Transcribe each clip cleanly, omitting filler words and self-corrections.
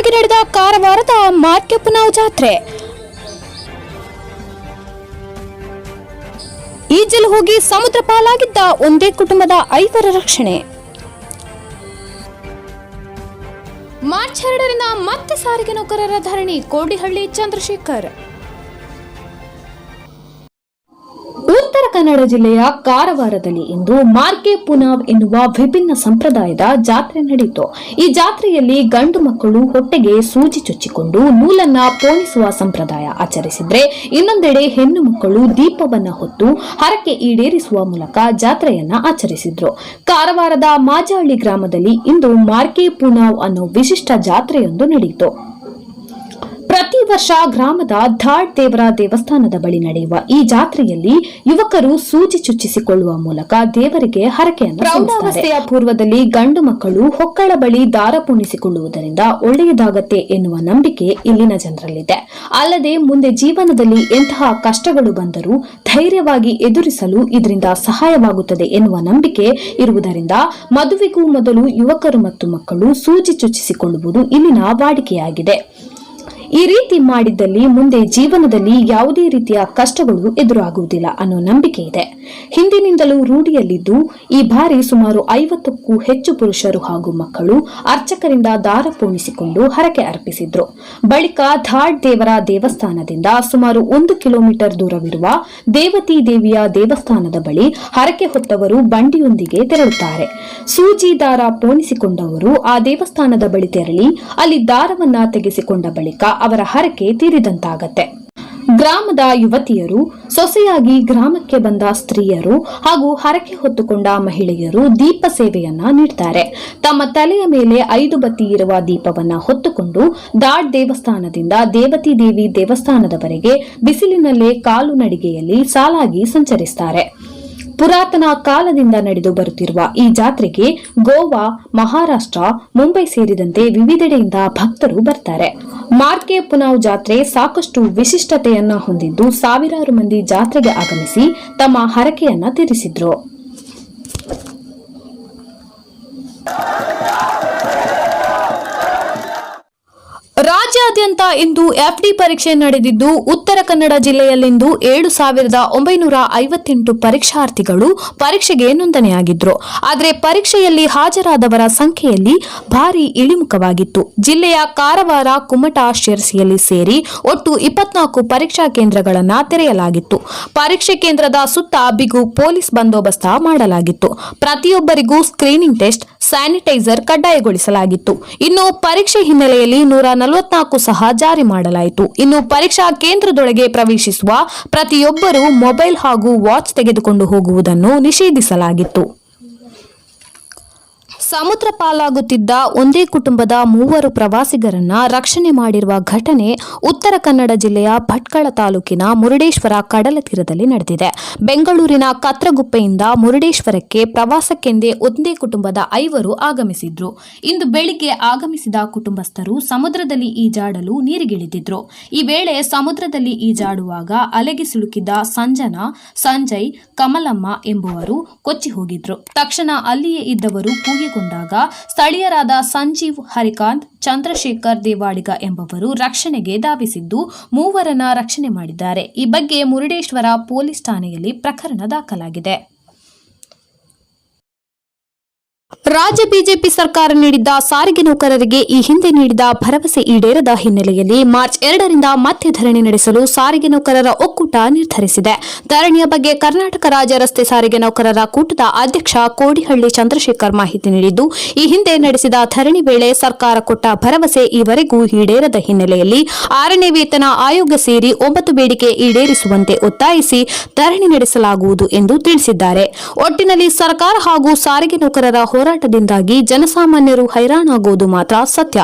ಅದ್ದೂರಿಯಾಗಿ ನಡೆದ ಕಾರವಾರದ ಮಾರ್ಕೆಪುನಾವ್ ಜಾತ್ರೆ. ಈಜಲು ಹೋಗಿ ಸಮುದ್ರ ಪಾಲಾಗಿದ್ದ ಒಂದೇ ಕುಟುಂಬದ 5 ರಕ್ಷಣೆ. ಮಾರ್ಚ್ 2ರಿಂದ ಮತ್ತೆ ಸಾರಿಗೆ ನೌಕರರ ಧರಣಿ. ಕೋಡಿಹಳ್ಳಿ ಚಂದ್ರಶೇಖರ್. ಉತ್ತರ ಕನ್ನಡ ಜಿಲ್ಲೆಯ ಕಾರವಾರದಲ್ಲಿ ಇಂದು ಮಾರ್ಕೆಪುನಾವ್ ಎನ್ನುವ ವಿಭಿನ್ನ ಸಂಪ್ರದಾಯದ ಜಾತ್ರೆ ನಡೆಯಿತು. ಈ ಜಾತ್ರೆಯಲ್ಲಿ ಗಂಡು ಮಕ್ಕಳು ಹೊಟ್ಟೆಗೆ ಸೂಜಿ ಚುಚ್ಚಿಕೊಂಡು ನೂಲನ್ನ ಪೋಣಿಸುವ ಸಂಪ್ರದಾಯ ಆಚರಿಸಿದ್ರೆ, ಇನ್ನೊಂದೆಡೆ ಹೆಣ್ಣು ಮಕ್ಕಳು ದೀಪವನ್ನ ಹೊತ್ತು ಹರಕೆ ಈಡೇರಿಸುವ ಮೂಲಕ ಜಾತ್ರೆಯನ್ನ ಆಚರಿಸಿದ್ರು. ಕಾರವಾರದ ಮಾಜಹಳ್ಳಿ ಗ್ರಾಮದಲ್ಲಿ ಇಂದು ಮಾರ್ಕೆಪುನಾವ್ ಅನ್ನೋ ವಿಶಿಷ್ಟ ಜಾತ್ರೆಯೊಂದು ನಡೆಯಿತು. ಪ್ರತಿ ವರ್ಷ ಗ್ರಾಮದ ಧಾಡ್ ದೇವರ ದೇವಸ್ಥಾನದ ಬಳಿ ನಡೆಯುವ ಈ ಜಾತ್ರೆಯಲ್ಲಿ ಯುವಕರು ಸೂಜಿ ಚುಚ್ಚಿಸಿಕೊಳ್ಳುವ ಮೂಲಕ ದೇವರಿಗೆ ಹರಕೆಯನ್ನು ಪ್ರೌಢಾವಸ್ಥೆಯ ಪೂರ್ವದಲ್ಲಿ ಗಂಡು ಮಕ್ಕಳು ಹೊಕ್ಕಳ ಬಳಿ ದಾರ ಪೂಣಿಸಿಕೊಳ್ಳುವುದರಿಂದ ಒಳ್ಳೆಯದಾಗತ್ತೆ ಎನ್ನುವ ನಂಬಿಕೆ ಇಲ್ಲಿನ ಜನರಲ್ಲಿದೆ. ಅಲ್ಲದೆ ಮುಂದೆ ಜೀವನದಲ್ಲಿ ಎಂತಹ ಕಷ್ಟಗಳು ಬಂದರೂ ಧೈರ್ಯವಾಗಿ ಎದುರಿಸಲು ಇದರಿಂದ ಸಹಾಯವಾಗುತ್ತದೆ ಎನ್ನುವ ನಂಬಿಕೆ ಇರುವುದರಿಂದ ಮದುವೆಗೂ ಮೊದಲು ಯುವಕರು ಮತ್ತು ಮಕ್ಕಳು ಸೂಜಿ ಚುಚ್ಚಿಸಿಕೊಳ್ಳುವುದು ಇಲ್ಲಿನ ವಾಡಿಕೆಯಾಗಿದೆ. ಈ ರೀತಿ ಮಾಡಿದ್ದಲ್ಲಿ ಮುಂದೆ ಜೀವನದಲ್ಲಿ ಯಾವುದೇ ರೀತಿಯ ಕಷ್ಟಗಳು ಎದುರಾಗುವುದಿಲ್ಲ ಅನ್ನೋ ನಂಬಿಕೆ ಇದೆ. ಹಿಂದಿನಿಂದಲೂ ರೂಢಿಯಲ್ಲಿದ್ದು ಈ ಬಾರಿ ಸುಮಾರು 50ಕ್ಕೂ ಹೆಚ್ಚು ಪುರುಷರು ಹಾಗೂ ಮಕ್ಕಳು ಅರ್ಚಕರಿಂದ ದಾರ ಪೋಣಿಸಿಕೊಂಡು ಹರಕೆ ಅರ್ಪಿಸಿದ್ರು. ಬಳಿಕ ಧಾಡ್ ದೇವರ ದೇವಸ್ಥಾನದಿಂದ ಸುಮಾರು 1 ಕಿಲೋಮೀಟರ್ ದೂರವಿರುವ ದೇವತಿ ದೇವಿಯ ದೇವಸ್ಥಾನದ ಬಳಿ ಹರಕೆ ಹೊತ್ತವರು ಬಂಡಿಯೊಂದಿಗೆ ತೆರಳುತ್ತಾರೆ. ಸೂಜಿ ದಾರ ಪೋಣಿಸಿಕೊಂಡವರು ಆ ದೇವಸ್ಥಾನದ ಬಳಿ ತೆರಳಿ ಅಲ್ಲಿ ದಾರವನ್ನ ತೆಗೆಸಿಕೊಂಡ ಬಳಿಕ ಅವರ ಹರಕೆ ತೀರಿದಂತಾಗತ್ತೆ. ಗ್ರಾಮದ ಯುವತಿಯರು, ಸೊಸೆಯಾಗಿ ಗ್ರಾಮಕ್ಕೆ ಬಂದ ಸ್ತ್ರೀಯರು ಹಾಗೂ ಹರಕೆ ಹೊತ್ತುಕೊಂಡ ಮಹಿಳೆಯರು ದೀಪ ಸೇವೆಯನ್ನ ನೀಡ್ತಾರೆ. ತಮ್ಮ ತಲೆಯ ಮೇಲೆ 5 ಬತ್ತಿ ಇರುವ ದೀಪವನ್ನ ಹೊತ್ತುಕೊಂಡು ದಾಡ್ ದೇವಸ್ಥಾನದಿಂದ ದೇವತಿ ದೇವಿ ದೇವಸ್ಥಾನದವರೆಗೆ ಬಿಸಿಲಿನಲ್ಲೇ ಕಾಲು ನಡಿಗೆಯಲ್ಲಿ ಸಾಲಾಗಿ ಸಂಚರಿಸುತ್ತಾರೆ. ಪುರಾತನ ಕಾಲದಿಂದ ನಡೆದು ಬರುತ್ತಿರುವ ಈ ಜಾತ್ರೆಗೆ ಗೋವಾ, ಮಹಾರಾಷ್ಟ್ರ, ಮುಂಬೈ ಸೇರಿದಂತೆ ವಿವಿಧೆಡೆಯಿಂದ ಭಕ್ತರು ಬರ್ತಾರೆ. ಮಾರ್ಕೆಪುನಾವ್ ಜಾತ್ರೆ ಸಾಕಷ್ಟು ವಿಶಿಷ್ಟತೆಯನ್ನ ಹೊಂದಿದ್ದು ಸಾವಿರಾರು ಮಂದಿ ಜಾತ್ರೆಗೆ ಆಗಮಿಸಿ ತಮ್ಮ ಹರಕೆಯನ್ನ ತೀರಿಸಿದ್ರು. ರಾಜ್ಯಾದ್ಯಂತ ಇಂದು ಎಫ್ಡಿ ಪರೀಕ್ಷೆ ನಡೆದಿದ್ದು, ಉತ್ತರ ಕನ್ನಡ ಜಿಲ್ಲೆಯಲ್ಲಿಂದು 7,958 ಪರೀಕ್ಷಾರ್ಥಿಗಳು ಪರೀಕ್ಷೆಗೆ ನೋಂದಣಿಯಾಗಿದ್ರು. ಆದರೆ ಪರೀಕ್ಷೆಯಲ್ಲಿ ಹಾಜರಾದವರ ಸಂಖ್ಯೆಯಲ್ಲಿ ಭಾರಿ ಇಳಿಮುಖವಾಗಿತ್ತು. ಜಿಲ್ಲೆಯ ಕಾರವಾರ, ಕುಮಟಾ, ಶಿರಸಿಯಲ್ಲಿ ಸೇರಿ ಒಟ್ಟು 24 ಪರೀಕ್ಷಾ ಕೇಂದ್ರಗಳನ್ನು ತೆರೆಯಲಾಗಿತ್ತು. ಪರೀಕ್ಷೆ ಕೇಂದ್ರದ ಸುತ್ತ ಬಿಗು ಪೊಲೀಸ್ ಬಂದೋಬಸ್ತ ಮಾಡಲಾಗಿತ್ತು. ಪ್ರತಿಯೊಬ್ಬರಿಗೂ ಸ್ಕ್ರೀನಿಂಗ್ ಟೆಸ್ಟ್, ಸ್ಯಾನಿಟೈಸರ್ ಕಡ್ಡಾಯಗೊಳಿಸಲಾಗಿತ್ತು. ಇನ್ನು ಪರೀಕ್ಷೆ ಹಿನ್ನೆಲೆಯಲ್ಲಿ 144 ಸಹ ಜಾರಿ ಮಾಡಲಾಯಿತು. ಇನ್ನು ಪರೀಕ್ಷಾ ಕೇಂದ್ರದೊಳಗೆ ಪ್ರವೇಶಿಸುವ ಪ್ರತಿಯೊಬ್ಬರೂ ಮೊಬೈಲ್ ಹಾಗೂ ವಾಚ್ ತೆಗೆದುಕೊಂಡು ಹೋಗುವುದನ್ನು ನಿಷೇಧಿಸಲಾಗಿತ್ತು. ಸಮುದ್ರ ಪಾಲಾಗುತ್ತಿದ್ದ ಒಂದೇ ಕುಟುಂಬದ 3 ಪ್ರವಾಸಿಗರನ್ನ ರಕ್ಷಣೆ ಮಾಡಿರುವ ಘಟನೆ ಉತ್ತರ ಕನ್ನಡ ಜಿಲ್ಲೆಯ ಭಟ್ಕಳ ತಾಲೂಕಿನ ಮುರುಡೇಶ್ವರ ಕಡಲ ತೀರದಲ್ಲಿ ನಡೆದಿದೆ. ಬೆಂಗಳೂರಿನ ಕತ್ರಗುಪ್ಪೆಯಿಂದ ಮುರುಡೇಶ್ವರಕ್ಕೆ ಪ್ರವಾಸಕ್ಕೆಂದೇ ಒಂದೇ ಕುಟುಂಬದ 5 ಆಗಮಿಸಿದ್ರು. ಇಂದು ಬೆಳಿಗ್ಗೆ ಆಗಮಿಸಿದ ಕುಟುಂಬಸ್ಥರು ಸಮುದ್ರದಲ್ಲಿ ಈಜಾಡಲು ನೀರಿಗಿಳಿದಿದ್ರು. ಈ ವೇಳೆ ಸಮುದ್ರದಲ್ಲಿ ಈಜಾಡುವಾಗ ಅಲೆಗೆ ಸಿಲುಕಿದ ಸಂಜನಾ, ಸಂಜಯ್, ಕಮಲಮ್ಮ ಎಂಬುವರು ಕೊಚ್ಚಿ ಹೋಗಿದ್ರು. ತಕ್ಷಣ ಅಲ್ಲಿಯೇ ಇದ್ದವರು ಕೂಗಿಕೊಂಡಾಗ ಸ್ಥಳೀಯರಾದ ಸಂಜೀವ್, ಹರಿಕಾಂತ್, ಚಂದ್ರಶೇಖರ್ ದೇವಾಡಿಗ ಎಂಬವರು ರಕ್ಷಣೆಗೆ ಧಾವಿಸಿದ್ದು 3 ರಕ್ಷಣೆ ಮಾಡಿದ್ದಾರೆ. ಈ ಬಗ್ಗೆ ಮುರುಡೇಶ್ವರ ಪೊಲೀಸ್ ಠಾಣೆಯಲ್ಲಿ ಪ್ರಕರಣ ದಾಖಲಾಗಿದೆ. ರಾಜ್ಯ ಬಿಜೆಪಿ ಸರ್ಕಾರ ನೀಡಿದ್ದ ಸಾರಿಗೆ ನೌಕರರಿಗೆ ಈ ಹಿಂದೆ ನೀಡಿದ ಭರವಸೆ ಈಡೇರದ ಹಿನ್ನೆಲೆಯಲ್ಲಿ ಮಾರ್ಚ್ 2ರಿಂದ ಮತ್ತೆ ಧರಣಿ ನಡೆಸಲು ಸಾರಿಗೆ ನೌಕರರ ಒಕ್ಕೂಟ ನಿರ್ಧರಿಸಿದೆ. ಧರಣಿಯ ಬಗ್ಗೆ ಕರ್ನಾಟಕ ರಾಜ್ಯ ರಸ್ತೆ ಸಾರಿಗೆ ನೌಕರರ ಕೂಟದ ಅಧ್ಯಕ್ಷ ಕೋಡಿಹಳ್ಳಿ ಚಂದ್ರಶೇಖರ್ ಮಾಹಿತಿ ನೀಡಿದ್ದು, ಈ ಹಿಂದೆ ನಡೆಸಿದ ಧರಣಿ ವೇಳೆ ಸರ್ಕಾರ ಕೊಟ್ಟ ಭರವಸೆ ಈವರೆಗೂ ಈಡೇರದ ಹಿನ್ನೆಲೆಯಲ್ಲಿ 6ನೇ ವೇತನ ಆಯೋಗ ಸೇರಿ 9 ಬೇಡಿಕೆ ಈಡೇರಿಸುವಂತೆ ಒತ್ತಾಯಿಸಿ ಧರಣಿ ನಡೆಸಲಾಗುವುದು ಎಂದು ತಿಳಿಸಿದ್ದಾರೆ. ಒಟ್ಟಿನಲ್ಲಿ ಸರ್ಕಾರ ಹಾಗೂ ಸಾರಿಗೆ ನೌಕರರ ಹೋರಾಟದಿಂದಾಗಿ ಜನಸಾಮಾನ್ಯರು ಹೈರಾಣಾಗುವುದು ಮಾತ್ರ ಸತ್ಯ.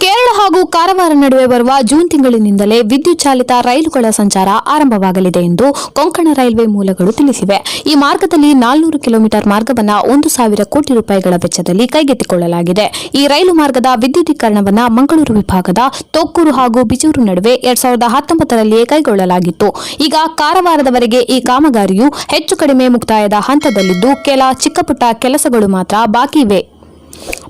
ಕೇರಳ ಹಾಗೂ ಕಾರವಾರ ನಡುವೆ ಬರುವ ಜೂನ್ ತಿಂಗಳಿನಿಂದಲೇ ವಿದ್ಯುತ್ ಚಾಲಿತ ರೈಲುಗಳ ಸಂಚಾರ ಆರಂಭವಾಗಲಿದೆ ಎಂದು ಕೊಂಕಣ ರೈಲ್ವೆ ಮೂಲಗಳು ತಿಳಿಸಿವೆ. ಈ ಮಾರ್ಗದಲ್ಲಿ 400 ಕಿಲೋಮೀಟರ್ ಮಾರ್ಗವನ್ನು 1,000 ಕೋಟಿ ರೂಪಾಯಿಗಳ ವೆಚ್ಚದಲ್ಲಿ ಕೈಗೆತ್ತಿಕೊಳ್ಳಲಾಗಿದೆ. ಈ ರೈಲು ಮಾರ್ಗದ ವಿದ್ಯುದೀಕರಣವನ್ನು ಮಂಗಳೂರು ವಿಭಾಗದ ತೊಕ್ಕೂರು ಹಾಗೂ ಬಿಜೂರು ನಡುವೆ 2019ರಲ್ಲಿಯೇ ಕೈಗೊಳ್ಳಲಾಗಿತ್ತು. ಈಗ ಕಾರವಾರದವರೆಗೆ ಈ ಕಾಮಗಾರಿಯು ಹೆಚ್ಚು ಕಡಿಮೆ ಮುಕ್ತಾಯದ ಹಂತದಲ್ಲಿದ್ದು, ಕೆಲ ಚಿಕ್ಕಪುಟ್ಟ ಕೆಲಸಗಳು ಮಾತ್ರ ಬಾಕಿ ಇವೆ.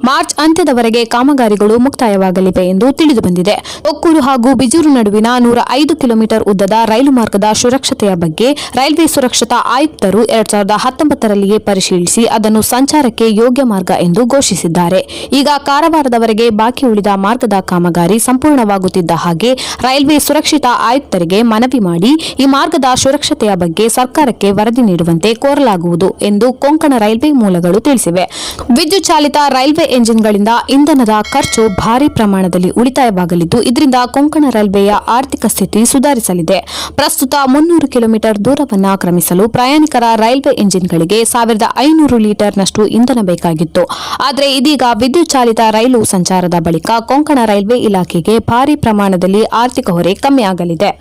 ಮಾರ್ಚ್ ಅಂತ್ಯದವರೆಗೆ ಕಾಮಗಾರಿಗಳು ಮುಕ್ತಾಯವಾಗಲಿವೆ ಎಂದು ತಿಳಿದುಬಂದಿದೆ. ಒಕ್ಕೂರು ಹಾಗೂ ಬಿಜೂರು ನಡುವಿನ 105 ಕಿಲೋಮೀಟರ್ ಉದ್ದದ ರೈಲು ಮಾರ್ಗದ ಸುರಕ್ಷತೆಯ ಬಗ್ಗೆ ರೈಲ್ವೆ ಸುರಕ್ಷತಾ ಆಯುಕ್ತರು 2019ರಲ್ಲಿಯೇ ಪರಿಶೀಲಿಸಿ ಅದನ್ನು ಸಂಚಾರಕ್ಕೆ ಯೋಗ್ಯ ಮಾರ್ಗ ಎಂದು ಘೋಷಿಸಿದ್ದಾರೆ. ಈಗ ಕಾರವಾರದವರೆಗೆ ಬಾಕಿ ಉಳಿದ ಮಾರ್ಗದ ಕಾಮಗಾರಿ ಸಂಪೂರ್ಣವಾಗುತ್ತಿದ್ದ ಹಾಗೆ ರೈಲ್ವೆ ಸುರಕ್ಷತಾ ಆಯುಕ್ತರಿಗೆ ಮನವಿ ಮಾಡಿ ಈ ಮಾರ್ಗದ ಸುರಕ್ಷತೆಯ ಬಗ್ಗೆ ಸರ್ಕಾರಕ್ಕೆ ವರದಿ ನೀಡುವಂತೆ ಕೋರಲಾಗುವುದು ಎಂದು ಕೊಂಕಣ ರೈಲ್ವೆ ಮೂಲಗಳು ತಿಳಿಸಿವೆ. ವಿದ್ಯುತ್ ಚಾಲಿತ ರೈಲ್ವೆ ಎಂಜಿನ್ಗಳಿಂದ ಇಂಧನದ ಖರ್ಚು ಭಾರಿ ಪ್ರಮಾಣದಲ್ಲಿ ಉಳಿತಾಯವಾಗಲಿದ್ದು ಇದರಿಂದ ಕೊಂಕಣ ರೈಲ್ವೆಯ ಆರ್ಥಿಕ ಸ್ಥಿತಿ ಸುಧಾರಿಸಲಿದೆ. ಪ್ರಸ್ತುತ 300 ಕಿಲೋಮೀಟರ್ ದೂರವನ್ನು ಕ್ರಮಿಸಲು ಪ್ರಯಾಣಿಕರ ರೈಲ್ವೆ ಎಂಜಿನ್ಗಳಿಗೆ 1500 ಲೀಟರ್ನಷ್ಟು ಇಂಧನ ಬೇಕಾಗಿತ್ತು. ಆದರೆ ಇದೀಗ ವಿದ್ಯುತ್ ಚಾಲಿತ ರೈಲು ಸಂಚಾರದ ಬಳಿಕ ಕೊಂಕಣ ರೈಲ್ವೆ ಇಲಾಖೆಗೆ ಭಾರಿ ಪ್ರಮಾಣದಲ್ಲಿ ಆರ್ಥಿಕ ಹೊರೆ ಕಮ್ಮಿಯಾಗಲಿದೆ.